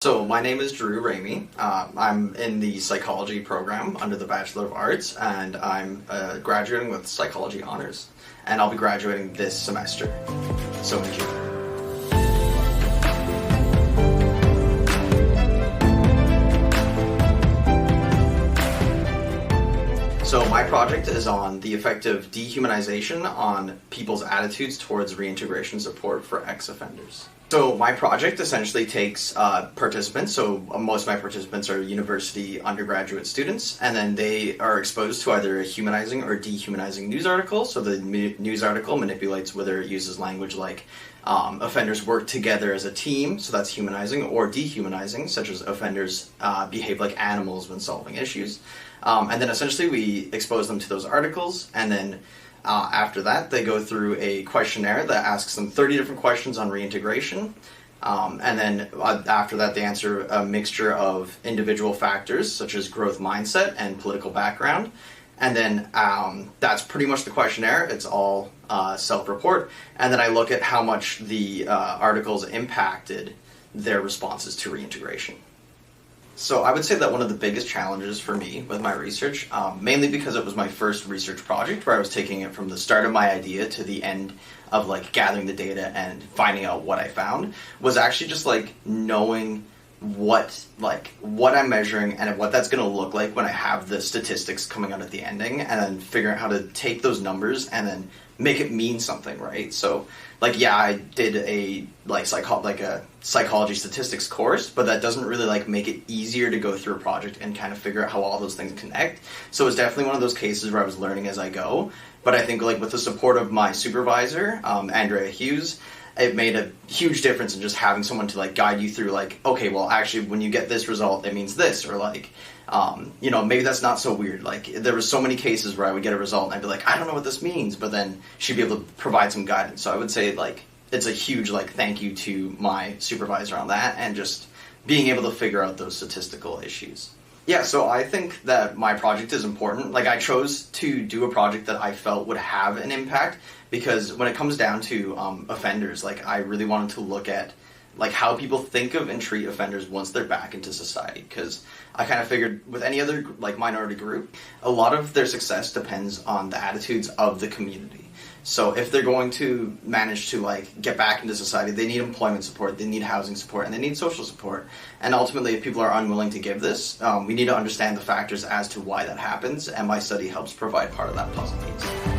So my name is Ramey. I'm in the psychology program under the Bachelor of Arts, and I'm graduating with psychology honors. And I'll be graduating this semester, so in June. So my project is on the effect of dehumanization on people's attitudes towards reintegration support for ex-offenders. So my project essentially takes participants, so most of my participants are university undergraduate students, and then they are exposed to either a humanizing or dehumanizing news article. So the news article manipulates whether it uses language like offenders work together as a team, so that's humanizing, or dehumanizing, such as offenders behave like animals when solving issues. And then essentially we expose them to those articles, and then after that they go through a questionnaire that asks them 30 different questions on reintegration. And then after that they answer a mixture of individual factors such as growth mindset and political background. And then that's pretty much the questionnaire. It's all self-report. And then I look at how much the articles impacted their responses to reintegration. So I would say that one of the biggest challenges for me with my research, mainly because it was my first research project where I was taking it from the start of my idea to the end of like gathering the data and finding out what I found, was actually just like knowing what I'm measuring and what that's going to look like when I have the statistics coming out at the ending, and then figuring out how to take those numbers and then make it mean something, right? So like, yeah, I did a psychology statistics course, but that doesn't really like make it easier to go through a project and kind of figure out how all those things connect. So it's definitely one of those cases where I was learning as I go. But I think like with the support of my supervisor, Andrea Hughes, it made a huge difference in just having someone to like guide you through like, okay, well actually when you get this result, it means this, or like, maybe that's not so weird. Like there were so many cases where I would get a result and I'd be like, I don't know what this means, but then she'd be able to provide some guidance. So I would say like, it's a huge like thank you to my supervisor on that, and just being able to figure out those statistical issues. Yeah, so I think that my project is important. Like I chose to do a project that I felt would have an impact, because when it comes down to offenders, like I really wanted to look at like how people think of and treat offenders once they're back into society. Because I kind of figured with any other like minority group, a lot of their success depends on the attitudes of the community. So if they're going to manage to like get back into society, they need employment support, they need housing support, and they need social support. And ultimately, if people are unwilling to give this, we need to understand the factors as to why that happens, and my study helps provide part of that puzzle piece.